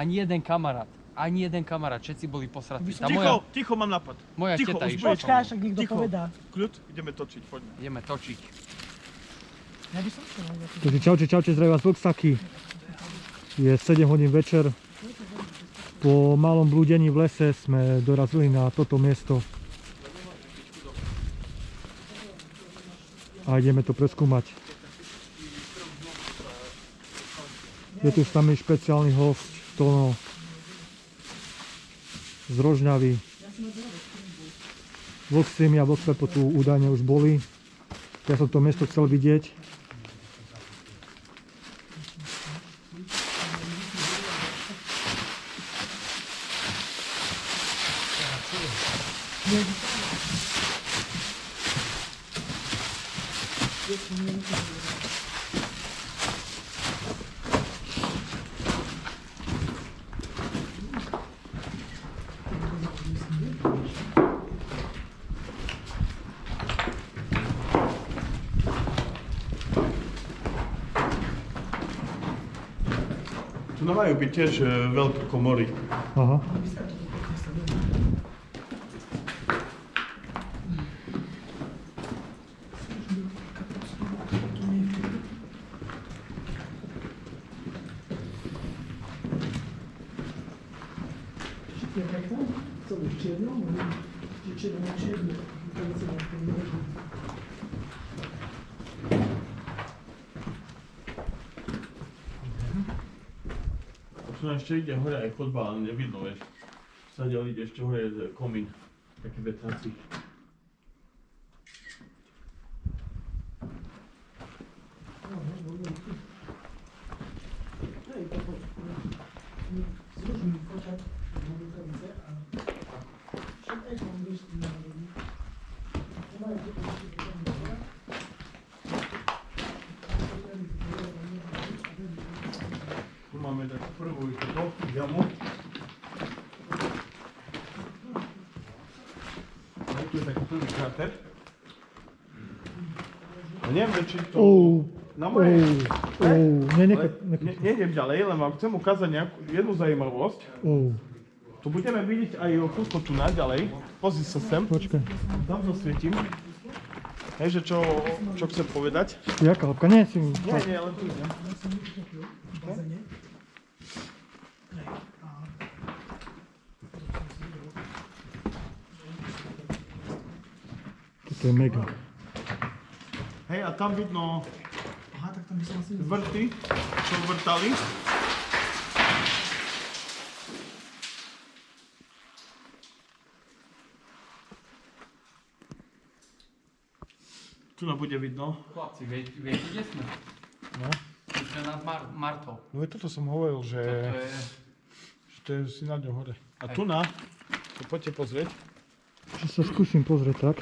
Ani jeden kamarát, všetci boli posratí. Ticho, mám nápad. Moja Ticho, teta už išla. Počkáš, ak niekto Ticho. povedá. Kľud, ideme točiť, poďme. Ideme točiť. Ja by som chcel. Takže čaute, zdravím vás Vlksaky. Je 7 hodín večer. Po malom blúdení v lese sme dorazili na toto miesto. A ideme to preskúmať. Je tu s nami špeciálny host, Tono z Rožňavy. Vlksim a Vlkpepo tu údajne už boli. Ja som to miesto chcel vidieť. Tu majú byť tiež veľké komory. Aha. Tu ešte ide hore aj chodba, ale nevidno, vieš. Zadiaľ ide ešte hore komín, taký vetrací. Tu máme takú prvú jamu. Tu je taký prvý kráter. A neviem, či to... Na moje... Nejdem ďalej, len vám chcem ukázať jednu zaujímavosť. Tu budeme vidieť aj kúsko tu ďalej. Pozri sa sem. Počkaj. Tam zasvietím. Hej, že čo chcem povedať? Jaká hĺbka? Nie, si... Nie, len tu idem. Toto je mega. Hej, a tam vidno vrty, čo vrtali. Tu nám bude vidno. Chlapci, viete, kde sme? No. Sme nad Martou. No toto som hovoril, že To je... si nad ňou hore. A tu na, to poďte pozrieť. Že sa skúsim pozrieť tak.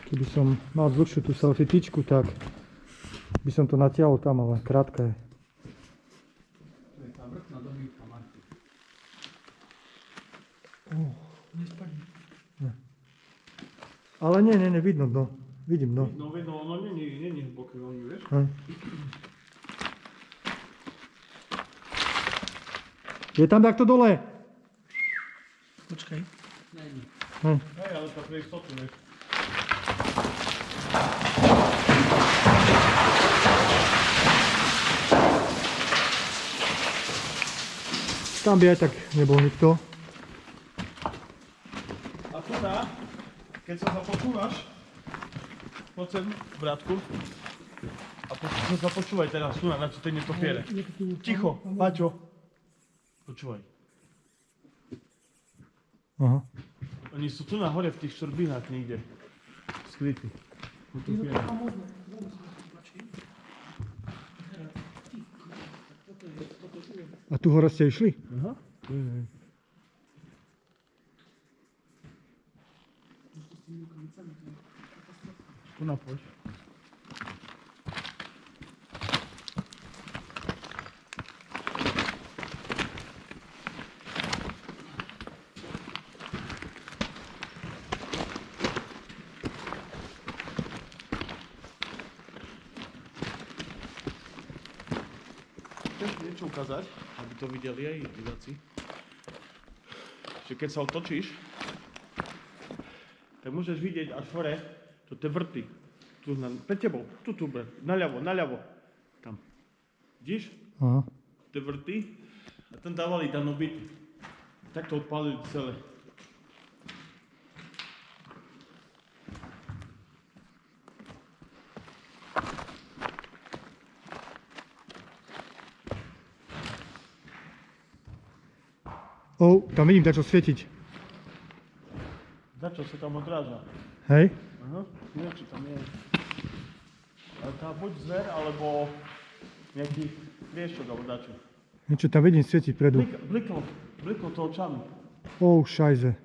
Keby som mal dlhšiu tú selfie tyčku, tak by som to natiahol tam, ale krátka je. To je tá vrchná dobývka Marty. Ale nie, vidno dno. Vidím dno. No vidno, ono není hlboké veľmi, vieš? Je tam takto dole? Počkaj. Není. Hej, ale to pre istotu, vieš. Tam by aj tak nebol nikto. A tu na, keď sa započúvaš, poď sem, bratku. A započúvaj teraz tu na tej netopiere. Ticho, Paťo. Počúvaj. Aha. Oni sú tu na hore v tých šturbinách niekde. Skrytí. A tu hore ste išli? Aha. Tu na poď. niečo ukázať, aby to videli aj diváci. Že keď sa otočíš, tak môžeš vidieť až hore, to tie vrty. Tu pred tebou, tu, naľavo. Tam. Vidíš? Aha. Tie vrty a tam dávali danobity. Tak to odpálili celé. Tam vidím dačo svietiť. Za čo sa tam odráža? Hej? Aha, neviem, čo tam je. Ale tá buď zver, alebo nejaký priešok, alebo dačo. Niečo tam vidím svietiť predu. Bliklo to očami. Šajze.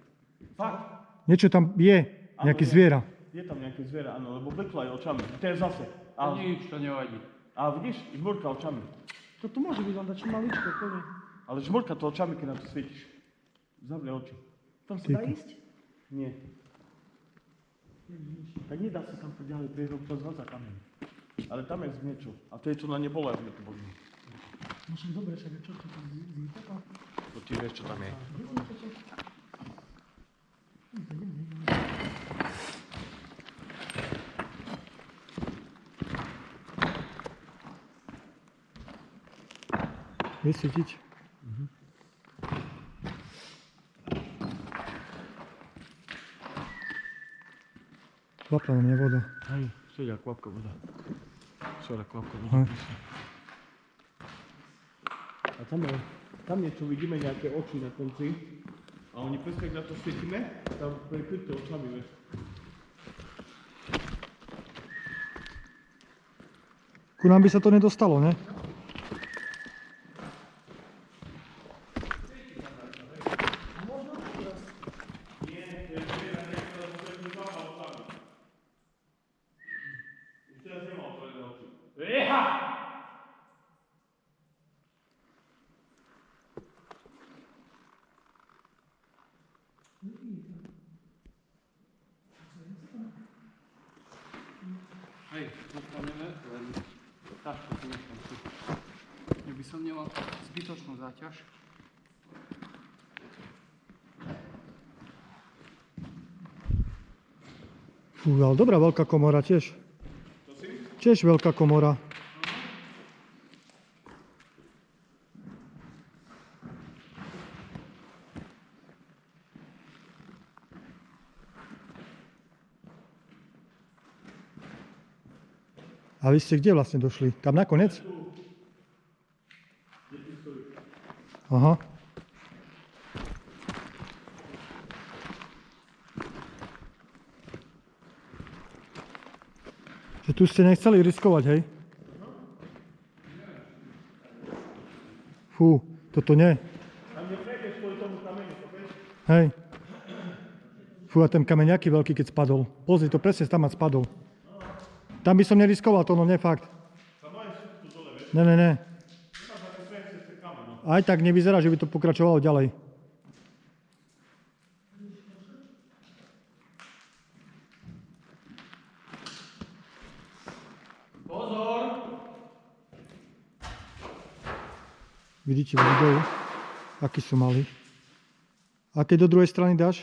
Fakt? Niečo tam je, nejaký zviera. Je tam nejaké zviera, áno, lebo bliklo aj očami. To je zase. A, Nič, to nevadí. a vidíš, žmurka očami. Toto môže byť len dačo maličko, plne. Ale žmurka to očami, keď na to svietiš. Zavri oči. Tam sa dá ísť? Nie. Tak nedá sa tam ďalej prieť, lebo to zhádza kameň. Ale tam je niečo. A to je, čo na nebolo, ako sme to boli. No som dobre, však čo to tam vypapá? To ty vieš, čo tam je. Vysvietiť. Kvapla na mňa voda. Hej, sedia kvapka voda. Sorry, kvapka voda. Hej. A tam niečo vidíme, nejaké oči na konci. A oni presne, keď na to svietime, tam prekryté očami, vieš. Ku nám by sa to nedostalo, ne? Hej, dostaneme, len tašku tu nechám si. Ja by som nemal zbytočnú záťaž. Fú, ale dobrá veľká komora tiež. Tiež veľká komora. A vy ste kde vlastne došli? Tam nakoniec? Aha. Že tu ste nechceli riskovať, hej? Fú, toto nie. Tam neprejdeš kvôli tomu kamenu, to vieš? Hej. Fú, a ten kameň aký veľký, keď spadol. Pozri, to presne tam spadol. Tam by som neriskoval to, no nie fakt. Ne. Aj tak nevyzerá, že by to pokračovalo ďalej. Pozor! Vidíte v videu, akí sú malí. A keď do druhej strany dáš?